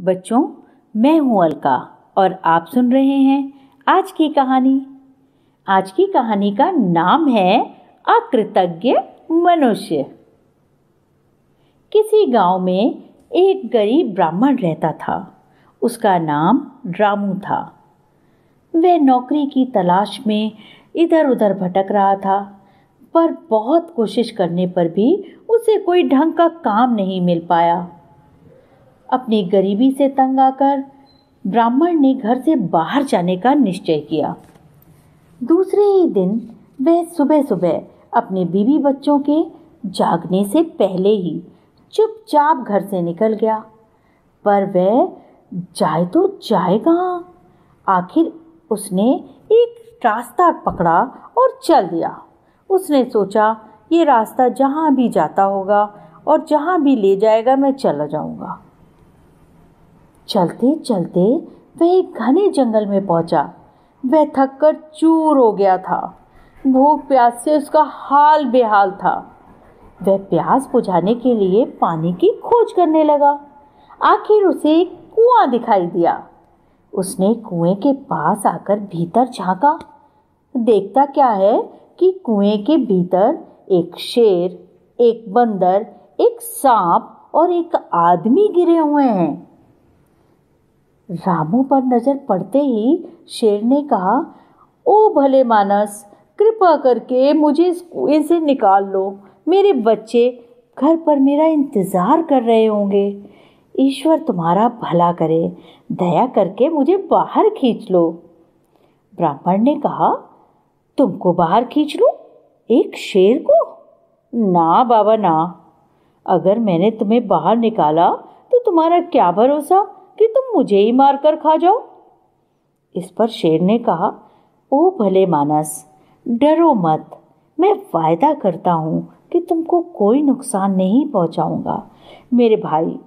बच्चों, मैं हूं अलका और आप सुन रहे हैं आज की कहानी। आज की कहानी का नाम है अकृतज्ञ मनुष्य। किसी गांव में एक गरीब ब्राह्मण रहता था। उसका नाम रामू था। वह नौकरी की तलाश में इधर उधर भटक रहा था, पर बहुत कोशिश करने पर भी उसे कोई ढंग का काम नहीं मिल पाया। अपनी गरीबी से तंग आकर ब्राह्मण ने घर से बाहर जाने का निश्चय किया। दूसरे ही दिन वह सुबह सुबह अपने बीवी बच्चों के जागने से पहले ही चुपचाप घर से निकल गया। पर वह जाए तो जाए कहाँ? आखिर उसने एक रास्ता पकड़ा और चल दिया। उसने सोचा, ये रास्ता जहाँ भी जाता होगा और जहाँ भी ले जाएगा मैं चला जाऊंगा। चलते चलते वह एक घने जंगल में पहुंचा। वह थककर चूर हो गया था। भूख प्यास से उसका हाल बेहाल था। वह प्यास बुझाने के लिए पानी की खोज करने लगा। आखिर उसे एक कुआं दिखाई दिया। उसने कुएं के पास आकर भीतर झांका। देखता क्या है कि कुएं के भीतर एक शेर, एक बंदर, एक सांप और एक आदमी गिरे हुए हैं। रामू पर नजर पड़ते ही शेर ने कहा, ओ भले मानस, कृपा करके मुझे इस कुएं से निकाल लो। मेरे बच्चे घर पर मेरा इंतजार कर रहे होंगे। ईश्वर तुम्हारा भला करे, दया करके मुझे बाहर खींच लो। ब्राह्मण ने कहा, तुमको बाहर खींच लूं? एक शेर को? ना बाबा ना। अगर मैंने तुम्हें बाहर निकाला तो तुम्हारा क्या भरोसा कि तुम मुझे ही मार कर खा जाओ। इस पर शेर ने कहा, ओ भले मानस, डरो मत। मैं वायदा करता हूं कि तुमको कोई नुकसान नहीं पहुंचाऊंगा। मेरे भाई,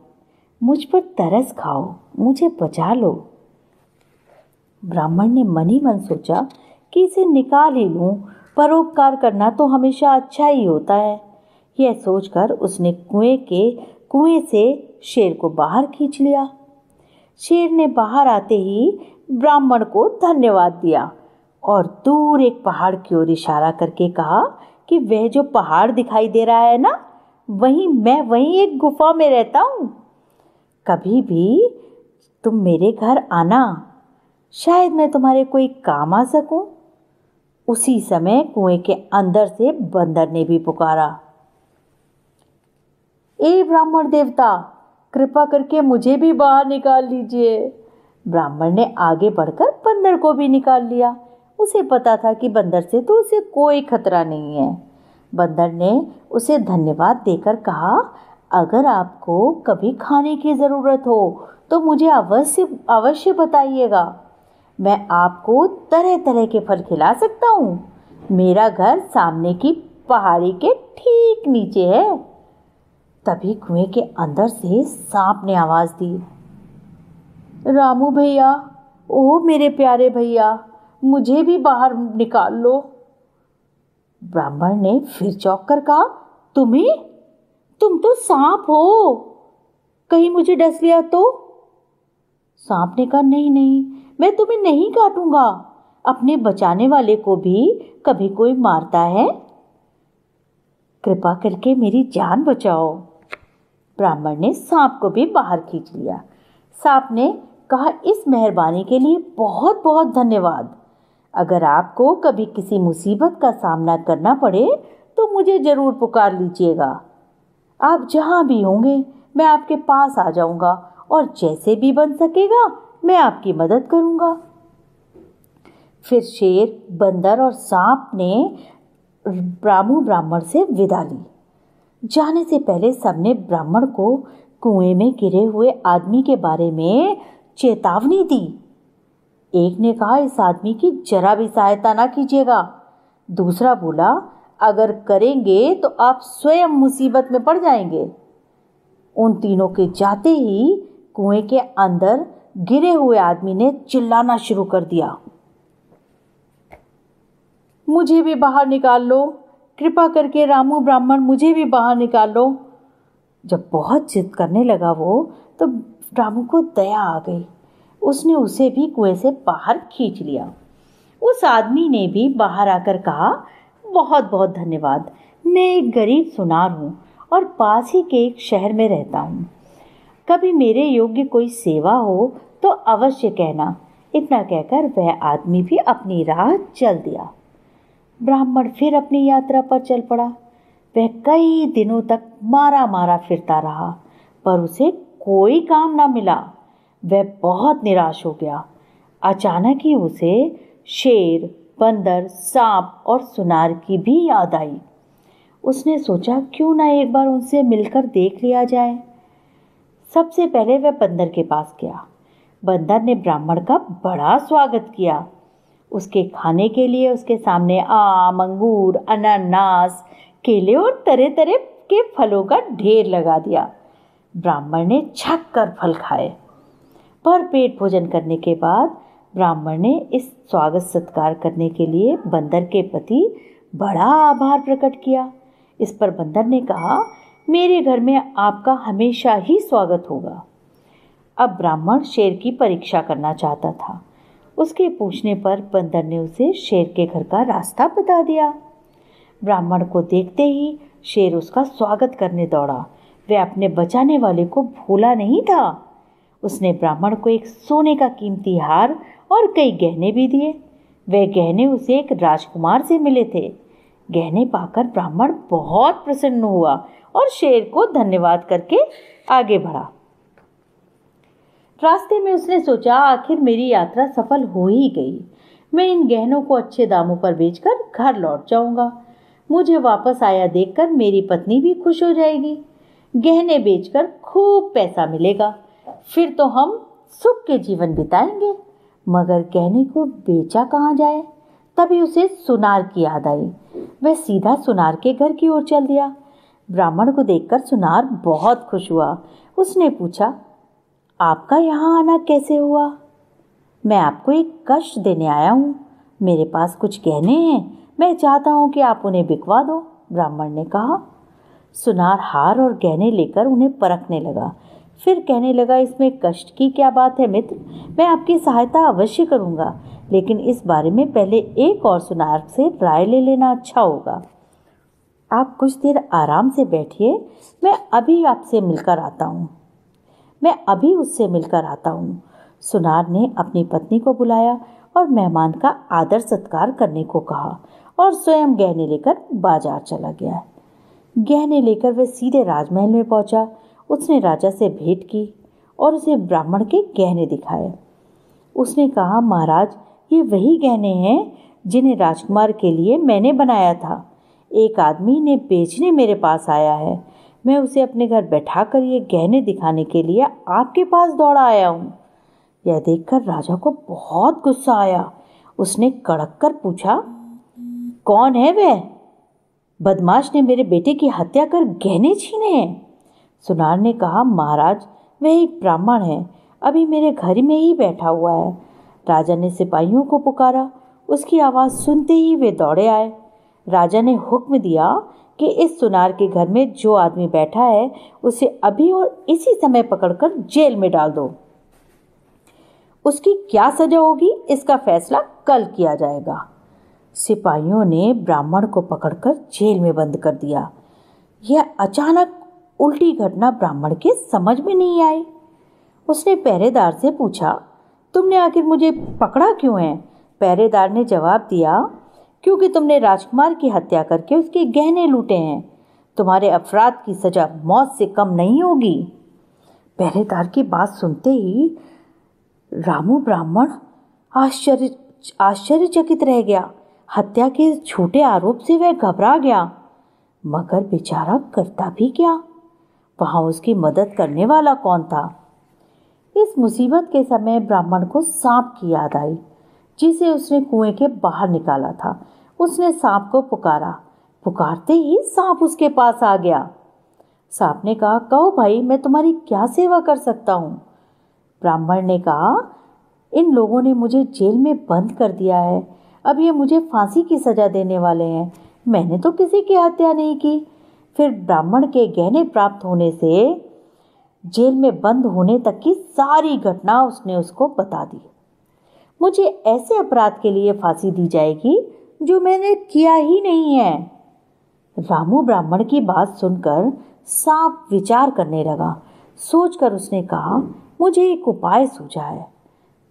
मुझ पर तरस खाओ, मुझे बचा लो। ब्राह्मण ने मन ही मन सोचा कि इसे निकाल ही लूं। परोपकार करना तो हमेशा अच्छा ही होता है। यह सोचकर उसने कुएं से शेर को बाहर खींच लिया। शेर ने बाहर आते ही ब्राह्मण को धन्यवाद दिया और दूर एक पहाड़ की ओर इशारा करके कहा कि वह जो पहाड़ दिखाई दे रहा है ना, वहीं एक गुफा में रहता हूँ। कभी भी तुम मेरे घर आना, शायद मैं तुम्हारे कोई काम आ सकूं। उसी समय कुएं के अंदर से बंदर ने भी पुकारा, ए ब्राह्मण देवता, कृपा करके मुझे भी बाहर निकाल लीजिए। ब्राह्मण ने आगे बढ़कर बंदर को भी निकाल लिया। उसे पता था कि बंदर से तो उसे कोई खतरा नहीं है। बंदर ने उसे धन्यवाद देकर कहा, अगर आपको कभी खाने की ज़रूरत हो तो मुझे अवश्य बताइएगा। मैं आपको तरह तरह के फल खिला सकता हूँ। मेरा घर सामने की पहाड़ी के ठीक नीचे है। तभी कुएं के अंदर से सांप ने आवाज दी, रामू भैया, ओ मेरे प्यारे भैया, मुझे भी बाहर निकाल लो। ब्राह्मण ने फिर चौंक कर कहा, तुम्हें? तुम तो सांप हो, कहीं मुझे डस लिया तो? सांप ने कहा, नहीं नहीं, मैं तुम्हें नहीं काटूंगा। अपने बचाने वाले को भी कभी कोई मारता है। कृपा करके मेरी जान बचाओ। ब्राह्मण ने सांप को भी बाहर खींच लिया। सांप ने कहा, इस मेहरबानी के लिए बहुत बहुत धन्यवाद। अगर आपको कभी किसी मुसीबत का सामना करना पड़े तो मुझे जरूर पुकार लीजिएगा। आप जहां भी होंगे मैं आपके पास आ जाऊंगा और जैसे भी बन सकेगा मैं आपकी मदद करूंगा। फिर शेर, बंदर और सांप ने ब्राह्मण से विदा ली। जाने से पहले सबने ब्राह्मण को कुएं में गिरे हुए आदमी के बारे में चेतावनी दी। एक ने कहा, इस आदमी की जरा भी सहायता ना कीजिएगा। दूसरा बोला, अगर करेंगे तो आप स्वयं मुसीबत में पड़ जाएंगे। उन तीनों के जाते ही कुएं के अंदर गिरे हुए आदमी ने चिल्लाना शुरू कर दिया, मुझे भी बाहर निकाल लो, कृपा करके रामू ब्राह्मण, मुझे भी बाहर निकाल लो। जब बहुत जिद करने लगा वो, तो रामू को दया आ गई। उसने उसे भी कुएं से बाहर खींच लिया। उस आदमी ने भी बाहर आकर कहा, बहुत बहुत धन्यवाद, मैं एक गरीब सुनार हूँ और पास ही के एक शहर में रहता हूँ। कभी मेरे योग्य कोई सेवा हो तो अवश्य कहना। इतना कहकर वह आदमी भी अपनी राह चल दिया। ब्राह्मण फिर अपनी यात्रा पर चल पड़ा। वह कई दिनों तक मारा मारा फिरता रहा, पर उसे कोई काम न मिला। वह बहुत निराश हो गया। अचानक ही उसे शेर, बंदर, सांप और सुनार की भी याद आई। उसने सोचा, क्यों ना एक बार उनसे मिलकर देख लिया जाए। सबसे पहले वह बंदर के पास गया। बंदर ने ब्राह्मण का बड़ा स्वागत किया। उसके खाने के लिए उसके सामने आम, अंगूर, अनानास, केले और तरह तरह के फलों का ढेर लगा दिया। ब्राह्मण ने छक कर फल खाए। पर पेट भोजन करने के बाद ब्राह्मण ने इस स्वागत सत्कार करने के लिए बंदर के प्रति बड़ा आभार प्रकट किया। इस पर बंदर ने कहा, मेरे घर में आपका हमेशा ही स्वागत होगा। अब ब्राह्मण शेर की परीक्षा करना चाहता था। उसके पूछने पर बंदर ने उसे शेर के घर का रास्ता बता दिया। ब्राह्मण को देखते ही शेर उसका स्वागत करने दौड़ा। वह अपने बचाने वाले को भूला नहीं था। उसने ब्राह्मण को एक सोने का कीमती हार और कई गहने भी दिए। वह गहने उसे एक राजकुमार से मिले थे। गहने पाकर ब्राह्मण बहुत प्रसन्न हुआ और शेर को धन्यवाद करके आगे बढ़ा। रास्ते में उसने सोचा, आखिर मेरी यात्रा सफल हो ही गई। मैं इन गहनों को अच्छे दामों पर बेचकर घर लौट जाऊंगा। मुझे वापस आया देखकर मेरी पत्नी भी खुश हो जाएगी। गहने बेचकर खूब पैसा मिलेगा, फिर तो हम सुख के जीवन बिताएंगे। मगर गहने को बेचा कहाँ जाए? तभी उसे सुनार की याद आई। वह सीधा सुनार के घर की ओर चल दिया। ब्राह्मण को देखकर सुनार बहुत खुश हुआ। उसने पूछा, आपका यहाँ आना कैसे हुआ? मैं आपको एक कष्ट देने आया हूँ। मेरे पास कुछ गहने हैं, मैं चाहता हूँ कि आप उन्हें बिकवा दो। ब्राह्मण ने कहा। सुनार हार और गहने लेकर उन्हें परखने लगा। फिर कहने लगा, इसमें कष्ट की क्या बात है मित्र, मैं आपकी सहायता अवश्य करूँगा, लेकिन इस बारे में पहले एक और सुनार से राय ले लेना अच्छा होगा। आप कुछ देर आराम से बैठिए, मैं अभी उससे मिलकर आता हूँ। सुनार ने अपनी पत्नी को बुलाया और मेहमान का आदर सत्कार करने को कहा और स्वयं गहने लेकर बाजार चला गया। गहने लेकर वह सीधे राजमहल में पहुंचा। उसने राजा से भेंट की और उसे ब्राह्मण के गहने दिखाए। उसने कहा, महाराज, ये वही गहने हैं जिन्हें राजकुमार के लिए मैंने बनाया था। एक आदमी ने बेचने मेरे पास आया है। मैं उसे अपने घर बैठाकर ये गहने दिखाने के लिए आपके पास दौड़ा आया हूँ। यह देखकर राजा को बहुत गुस्सा आया। उसने कड़क कर पूछा, कौन है वह? बदमाश ने मेरे बेटे की हत्या कर गहने छीने हैं। सुनार ने कहा, महाराज, वह एक ब्राह्मण है, अभी मेरे घर में ही बैठा हुआ है। राजा ने सिपाहियों को पुकारा। उसकी आवाज़ सुनते ही वे दौड़े आए। राजा ने हुक्म दिया कि इस सुनार के घर में जो आदमी बैठा है उसे अभी और इसी समय पकड़कर जेल में डाल दो। उसकी क्या सजा होगी इसका फैसला कल किया जाएगा। सिपाहियों ने ब्राह्मण को पकड़कर जेल में बंद कर दिया। यह अचानक उल्टी घटना ब्राह्मण के समझ में नहीं आई। उसने पहरेदार से पूछा, तुमने आखिर मुझे पकड़ा क्यों है? पहरेदार ने जवाब दिया, क्योंकि तुमने राजकुमार की हत्या करके उसके गहने लूटे हैं। तुम्हारे अपराध की सजा मौत से कम नहीं होगी। पहरेदार की बात सुनते ही रामू ब्राह्मण आश्चर्यचकित रह गया। हत्या के झूठे आरोप से वह घबरा गया, मगर बेचारा करता भी क्या? वहां उसकी मदद करने वाला कौन था? इस मुसीबत के समय ब्राह्मण को सांप की याद आई, जिसे उसने कुएं के बाहर निकाला था। उसने सांप को पुकारा। पुकारते ही सांप उसके पास आ गया। सांप ने कहा, कहो भाई, मैं तुम्हारी क्या सेवा कर सकता हूँ? ब्राह्मण ने कहा, इन लोगों ने मुझे जेल में बंद कर दिया है। अब ये मुझे फांसी की सजा देने वाले हैं। मैंने तो किसी की हत्या नहीं की। फिर ब्राह्मण के गहने प्राप्त होने से जेल में बंद होने तक की सारी घटना उसने उसको बता दी। मुझे ऐसे अपराध के लिए फांसी दी जाएगी जो मैंने किया ही नहीं है। रामू ब्राह्मण की बात सुनकर सांप विचार करने लगा। सोचकर उसने कहा, मुझे एक उपाय सूझा है।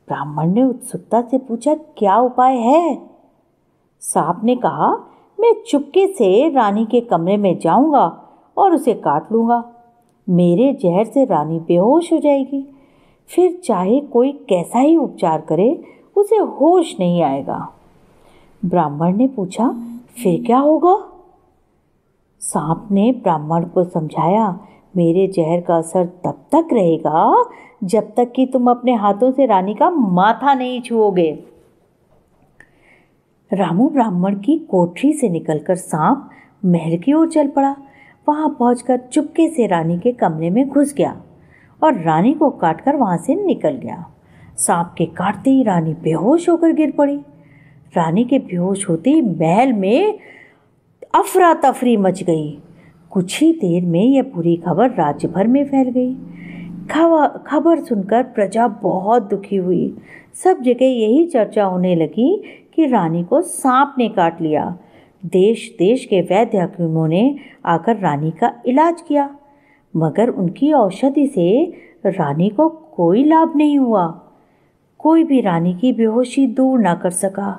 ब्राह्मण ने उत्सुकता से पूछा, क्या उपाय है? सांप ने कहा, मैं चुपके से रानी के कमरे में जाऊंगा और उसे काट लूंगा। मेरे जहर से रानी बेहोश हो जाएगी। फिर चाहे कोई कैसा ही उपचार करे, उसे होश नहीं आएगा। ब्राह्मण ने पूछा, फिर क्या होगा? सांप ने ब्राह्मण को समझाया, मेरे जहर का असर तब तक रहेगा जब तक कि तुम अपने हाथों से रानी का माथा नहीं छुओगे। रामू ब्राह्मण की कोठरी से निकलकर सांप महल की ओर चल पड़ा। वहां पहुंचकर चुपके से रानी के कमरे में घुस गया और रानी को काटकर वहां से निकल गया। सांप के काटते ही रानी बेहोश होकर गिर पड़ी। रानी के बेहोश होते ही महल में अफरा तफरी मच गई। कुछ ही देर में यह पूरी खबर राज्य भर में फैल गई। खबर सुनकर प्रजा बहुत दुखी हुई। सब जगह यही चर्चा होने लगी कि रानी को सांप ने काट लिया। देश देश के वैद्य हकीमों ने आकर रानी का इलाज किया, मगर उनकी औषधि से रानी को कोई लाभ नहीं हुआ। कोई भी रानी की बेहोशी दूर ना कर सका।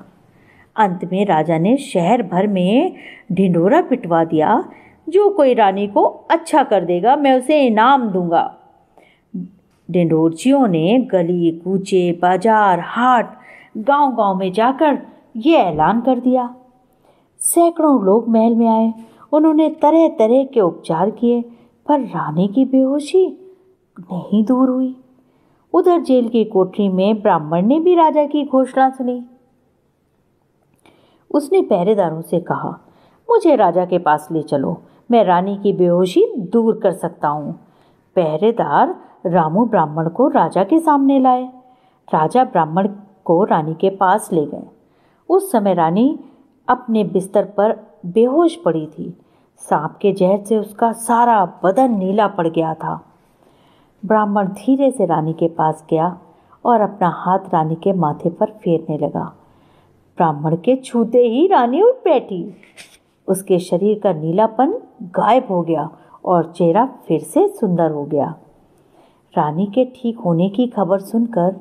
अंत में राजा ने शहर भर में ढिंढोरा पिटवा दिया, जो कोई रानी को अच्छा कर देगा मैं उसे इनाम दूंगा। ढिंढोरचियों ने गली कूचे, बाजार, हाट, गांव-गांव में जाकर ये ऐलान कर दिया। सैकड़ों लोग महल में आए। उन्होंने तरह तरह के उपचार किए, पर रानी की बेहोशी नहीं दूर हुई। उधर जेल की कोठरी में ब्राह्मण ने भी राजा की घोषणा सुनी। उसने पहरेदारों से कहा, मुझे राजा के पास ले चलो, मैं रानी की बेहोशी दूर कर सकता हूँ। पहरेदार रामू ब्राह्मण को राजा के सामने लाए। राजा ब्राह्मण को रानी के पास ले गए। उस समय रानी अपने बिस्तर पर बेहोश पड़ी थी। सांप के जहर से उसका सारा बदन नीला पड़ गया था। ब्राह्मण धीरे से रानी के पास गया और अपना हाथ रानी के माथे पर फेरने लगा। ब्राह्मण के छूते ही रानी उठ बैठी। उसके शरीर का नीलापन गायब हो गया और चेहरा फिर से सुंदर हो गया। रानी के ठीक होने की खबर सुनकर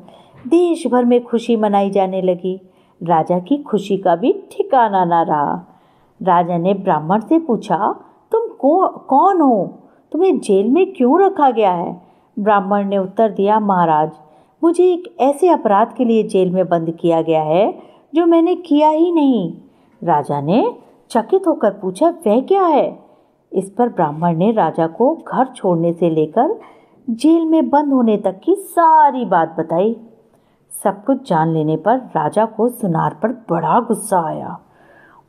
देश भर में खुशी मनाई जाने लगी। राजा की खुशी का भी ठिकाना ना रहा। राजा ने ब्राह्मण से पूछा, तुम कौन हो? तुम्हें जेल में क्यों रखा गया है? ब्राह्मण ने उत्तर दिया, महाराज, मुझे एक ऐसे अपराध के लिए जेल में बंद किया गया है जो मैंने किया ही नहीं। राजा ने चकित होकर पूछा, वह क्या है? इस पर ब्राह्मण ने राजा को घर छोड़ने से लेकर जेल में बंद होने तक की सारी बात बताई। सब कुछ जान लेने पर राजा को सुनार पर बड़ा गुस्सा आया।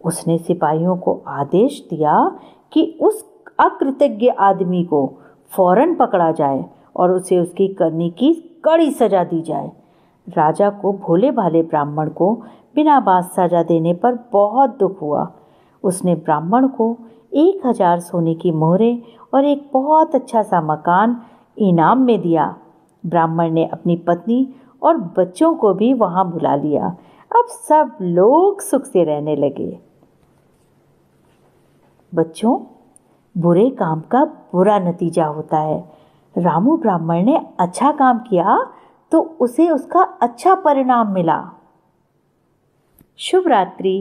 उसने सिपाहियों को आदेश दिया कि उस अकृतज्ञ आदमी को फौरन पकड़ा जाए और उसे उसकी करनी की कड़ी सजा दी जाए। राजा को भोले भाले ब्राह्मण को बिना बात सजा देने पर बहुत दुख हुआ। उसने ब्राह्मण को 1000 सोने की मोहरें और एक बहुत अच्छा सा मकान इनाम में दिया। ब्राह्मण ने अपनी पत्नी और बच्चों को भी वहां बुला लिया। अब सब लोग सुख से रहने लगे। बच्चों, बुरे काम का बुरा नतीजा होता है। रामू ब्राह्मण ने अच्छा काम किया तो उसे उसका अच्छा परिणाम मिला। शुभ रात्रि।